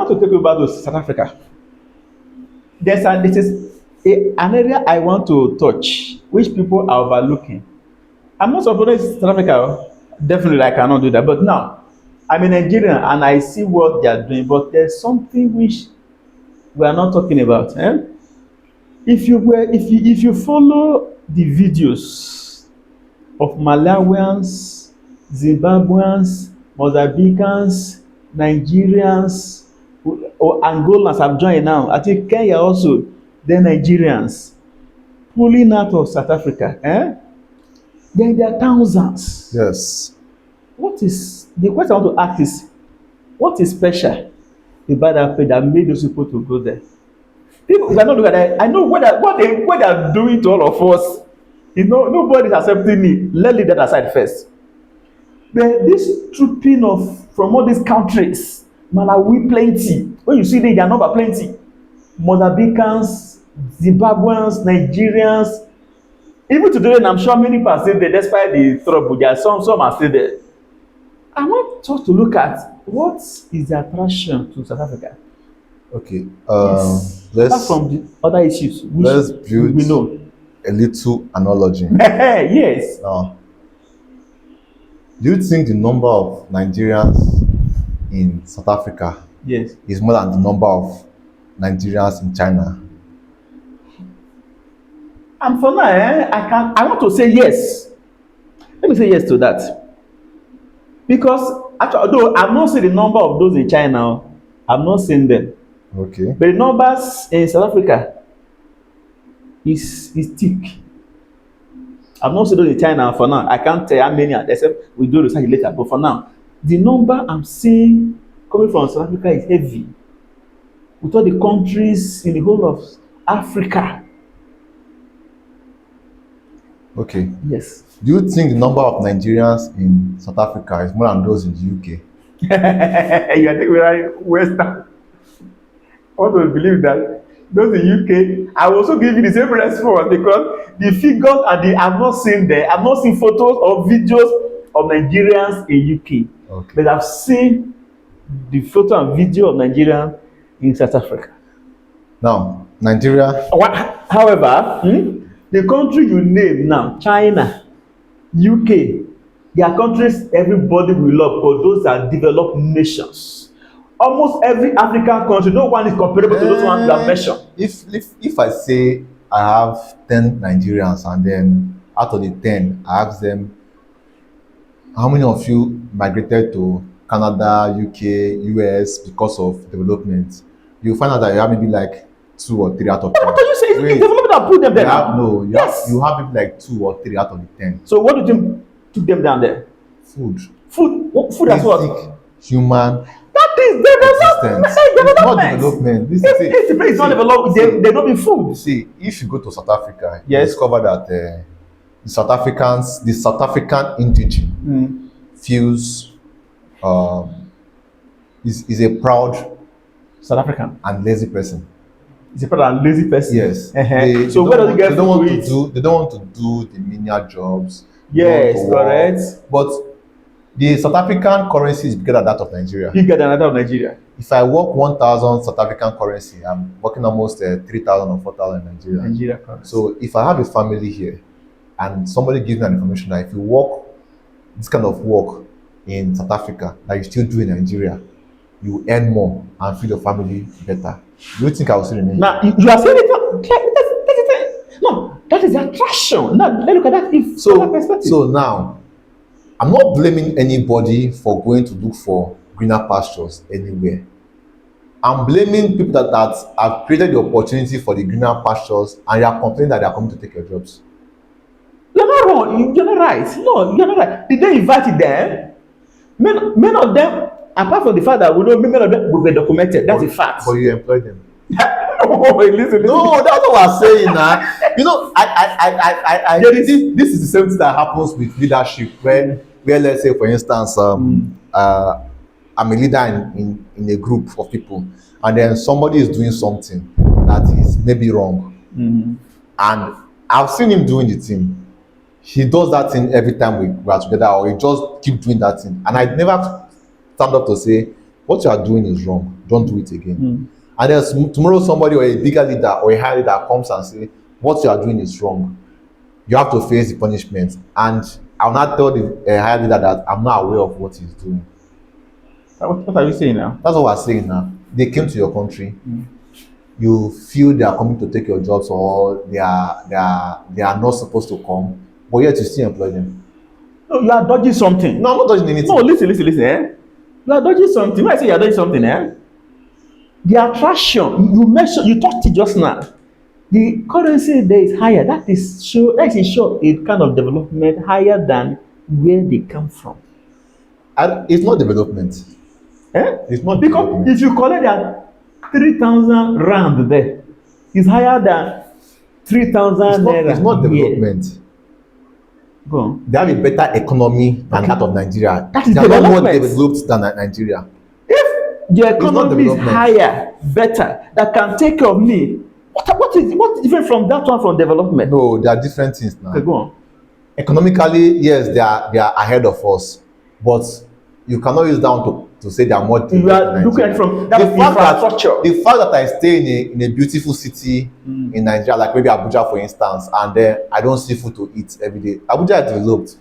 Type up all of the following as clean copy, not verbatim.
want to take you back to South Africa. This is an area I want to touch, which people are overlooking. I'm not supporting South Africa. Definitely, I cannot do that. But now, I'm a Nigerian and I see what they are doing. But there's something which we are not talking about. Eh? If you follow the videos of Malawians, Zimbabweans, Mozambicans, Nigerians, or Angolans have joined now. I think Kenya also, then Nigerians pulling out of South Africa. Then there are thousands. Yes. What is the question I want to ask is what is special about that place that made those people to go there? People we are not looking at that. I know what they are doing to all of us. You know, nobody is accepting me. Let's leave that aside first. But this trooping of from all these countries, Malawi plenty. When you see them, their number plenty. Mozambicans, Zimbabweans, Nigerians. Even today, and I'm sure many people are still there, despite the trouble. There are some are still there. I want us to look at what is the attraction to South Africa. Okay. Yes. Let's Apart from the other issues, which let's build we know. a little analogy. Yes. Now, do you think the number of Nigerians in South Africa Yes. is more than the number of Nigerians in China? And for now, I want to say yes. Let me say yes to that. Because actually, although I've not seen the number of those in China, I've not seen them. Okay. But the numbers in South Africa is thick. I've not seen those in China for now. I can't tell how many are there, except we do research later. But for now, the number I'm seeing coming from South Africa is heavy. With all the countries in the whole of Africa. Okay. Yes. Do you think the number of Nigerians in South Africa is more than those in the UK? You are taking me Western. I want to believe that those in UK, I will also give you the same response because the figures and the I've not seen there. I've not seen photos or videos of Nigerians in UK. Okay. But I've seen the photo and video of Nigerians in South Africa. Now, Nigeria. However, the country you name now, China, UK, they are countries everybody will love, but those are developed nations. Almost every African country, no one is comparable to those ones you have mentioned. If I say I have 10 Nigerians and then out of the 10, I ask them, how many of you migrated to Canada, UK, US because of development? You find out that you have maybe like 2 or 3 out of 10. What are you saying? Wait, It's development that put them there. You have maybe like 2 or 3 out of the 10. So what do you think took them down there? Food. Food as what? Basic human That is development. existence. It's not development. This is it. If the place is not developed, they don't be food. See, if you go to South Africa, you Yes. discover that the South African indigene feels is a proud South African. and lazy person. He's a proud and lazy person. Yes. So where does he get they don't want food to to eat? They don't want to do the menial jobs. They Yes, don't want to correct. work. But the South African currency is bigger than that of Nigeria. Bigger than another of Nigeria. If I work 1,000 South African currency, I'm working almost 3,000 or 4,000 in Nigeria. Nigeria currency. So if I have a family here and somebody gives me an information that if you work this kind of work in South Africa that you still do in Nigeria, you earn more and feed your family better. Do you think I will still remain? Now you are saying it. No, that is the attraction. Now let's look at that from that perspective. So now, I'm not blaming anybody for going to look for greener pastures anywhere. I'm blaming people that have created the opportunity for the greener pastures and you are complaining that they are coming to take your jobs. You're not wrong. You're not right. No, you're not right. Did they invite them? Many of them, apart from the fact that we know many of them will be documented. That's a fact. But you employ them. Oh, listen. No, that's what I'm saying now. You know, this is the same thing that happens with leadership where let's say, for instance, I'm a leader in a group of people, and then somebody is doing something that is maybe wrong. And I've seen him doing the thing. He does that thing every time we are together, or he just keep doing that thing. And I never stand up to say, what you are doing is wrong. Don't do it again. Mm. And then tomorrow somebody or a bigger leader or a higher leader comes and say, what you are doing is wrong. You have to face the punishment. And I'll not tell the higher leader that I'm not aware of what he's doing. What are you saying now? That's what we're saying now. They came to your country. You feel they are coming to take your jobs, or they are not supposed to come, but yet you still employ them. No, you are dodging something. No, I'm not dodging anything. No, listen. You are dodging something. When I say you are dodging something, the attraction you mentioned, you talked it just now. The currency there is higher. That is show a kind of development higher than where they come from. And it's not development. It's not Because development. if you collect that 3,000 rand there, it's higher than 3,000 naira. It's not here. development. Go on. They have a better economy than that of Nigeria. That is they are not more development. developed than Nigeria. If the economy is development. higher, better, that can take care of me, what is different from that one from development? No, there are different things now. Okay, go on. Economically, yes, they are ahead of us, but you cannot use that one to say they are more You developed are than looking Nigeria. at from that infrastructure. The fact that I stay in a beautiful city in Nigeria, like maybe Abuja, for instance, and then I don't see food to eat every day. Abuja is developed.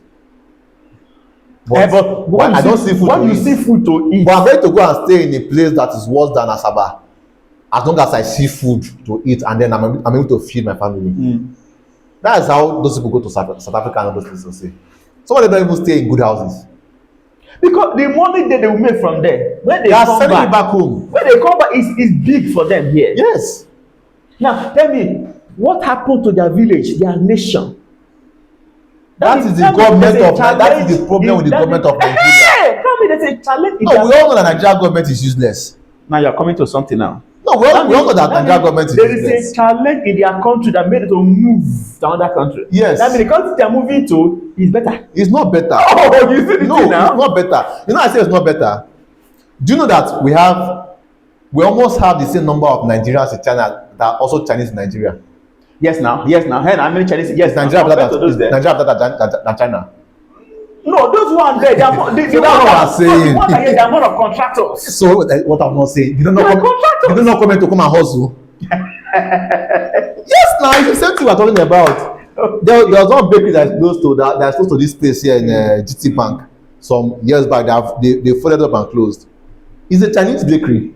But when I don't see food when to you eat. see food to eat, But I'm ready to go and stay in a place that is worse than Asaba, as long as I see food to eat, and then I'm able to feed my family. That is how those people go to South Africa and all those places. Say, some of them don't even stay in good houses. because the money that they will make from there, when they They are come sending it back, back home. when they come back, is big for them here. Yes. Now tell me, what happened to their village, their nation? That is the government of that is the problem with the government of Nigeria. Hey, tell me there's a challenge. No, we all know that Nigerian government is useless. Now you're coming to something now. No, we all know that Nigerian government is there useless. is a challenge in their country that made it to move to another country. Yes. That means the country they are moving to is better. It's not better. Oh, you see the No, thing now? it's not better. You know, I say it's not better. Do you know that we almost have the same number of Nigerians in China that are also Chinese in Nigeria? Yes, now. Hey, how many Chinese? Yes, Nigeria compared better to those there. than China. No, those ones there, they are more. So that's what I'm saying. The ones that they are more of contractors. So what I'm not saying, you don't know They are contractors. you don't know comment to come and hustle. Yes, now it's the same thing we're talking about. There was one bakery that's close to this place here in GT Bank some years back. They folded up and closed. It's a Chinese bakery.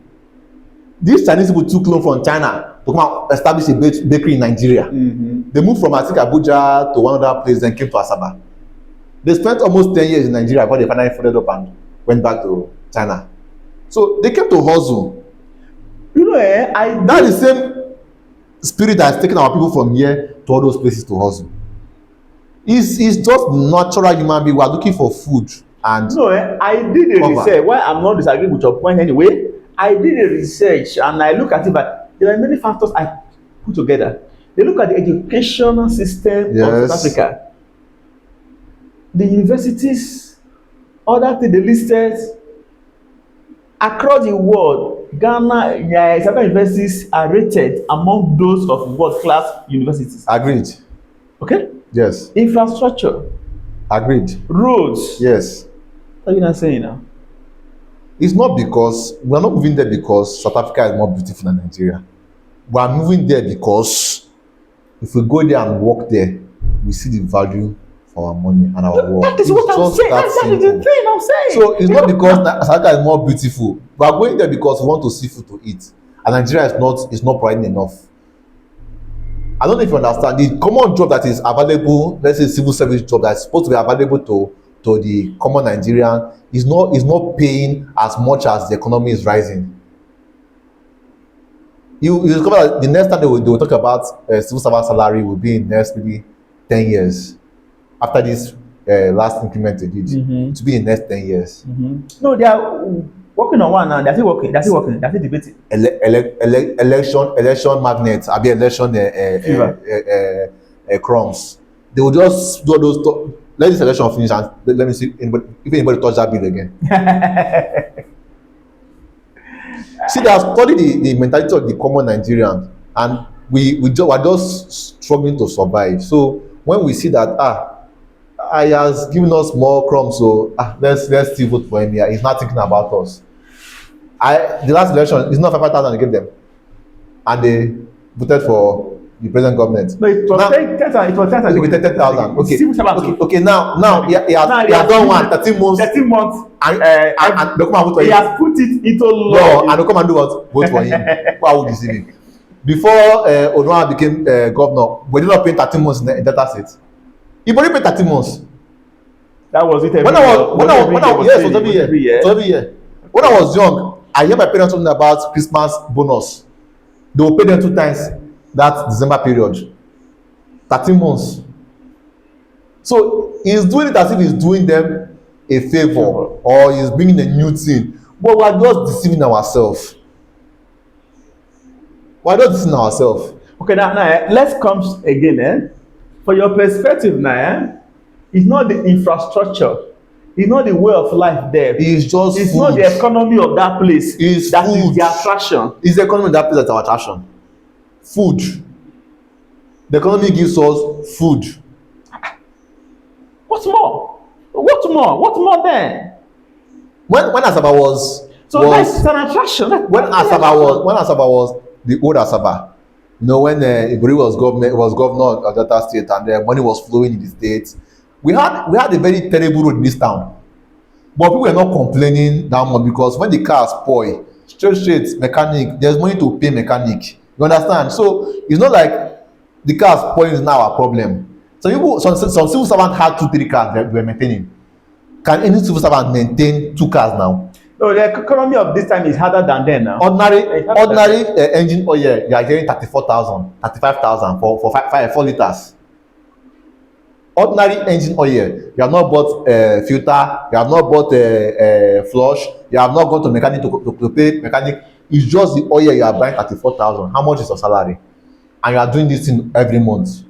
These Chinese people took loan from China to come and establish a bakery in Nigeria. They moved from, I think, Abuja to one other place, then came to Asaba. They spent almost 10 years in Nigeria before they finally folded up and went back to China. So they came to hustle. You know, That's the same spirit that's taking our people from here to all those places to hustle. It's just natural human being. We are looking for food and I did a research. Why I'm not disagreeing with your point anyway. I did a research and I look at it, but there are many factors I put together. They look at the educational system of South Africa. The universities, other things they listed across the world. Ghana, South universities are rated among those of world-class universities. Agreed. Okay? Yes. Infrastructure. Agreed. Roads. Yes. What are you not saying now? It's not because we're not moving there because South Africa is more beautiful than Nigeria. We are moving there because if we go there and work there, we see the value for our money and our work. That is what I'm saying. That is the thing I'm saying. So it's not because South Africa is more beautiful. We are going there because we want to see food to eat, and Nigeria is not providing enough. I don't know if you understand. The common job that is available, let's say civil service job that is supposed to be available to the common Nigerian, is not paying as much as the economy is rising. You discover that the next time they will talk about civil servant salary will be in next maybe 10 years. After this last increment they did, it will be in the next 10 years. No, they are working on one now. They're still working. They're still debating. Election magnets, I mean election crumbs. They will just do those. Let this election finish and let me see if anybody touch that bill again. See, they have studied the mentality of the common Nigerian, and we're just struggling to survive. So when we see that he has given us more crumbs, so let's still vote for him here. He's not thinking about us. The last election is not 5,000 they gave them, and they voted for the present government. No, it was Now, 10,000. It was 10,000. okay, 10,000. Okay, Civil servants. okay. Now he has done one 13 months. 13 months. And they come and vote for He him. has put it into No, law. and they come and do what? Vote for him. Why would deceive him? Before Odunawa became governor, we did not pay 13 months in Delta State. He already paid 13 months. That was it. When I was yes, it was every year. It was every year. When I was young, I hear my parents talking about Christmas bonus. They will pay them 2 times that December period. 13 months. So he's doing it as if he's doing them a favor or he's bringing a new thing. But we are just deceiving ourselves. We are just deceiving ourselves. Okay, now let's come again. For your perspective now, it's not the infrastructure, it's not the way of life there. It's just it's food. not the economy of that place. It's that food. is the attraction. It's the economy of that place that's our attraction. Food. The economy gives us food. What more? What more? What more then? When Asaba was that's an attraction. When Asaba was the old Asaba, you know, when Ibori was governor of Delta State and the money was flowing in the state, we had a very terrible road in this town. But people were not complaining that much because when the car spoil, straight mechanic, there's money to pay mechanic. You understand? So it's not like the car spoil is now our problem. Some civil servants had 2-3 cars that they were maintaining. Can any civil servant maintain 2 cars now? No, the economy of this time is harder than then now. Ordinary engine oil, you are getting 34,000, 35,000 for 4 liters. Ordinary engine oil, you have not bought filter, you have not bought flush, you have not gone to mechanic to pay mechanic. It's just the oil you are buying 34,000. How much is your salary? And you are doing this thing every month.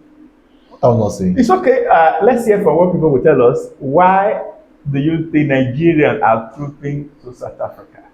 I will not say. It's okay. Let's hear from what people will tell us. Why do you think Nigerians are trooping to South Africa?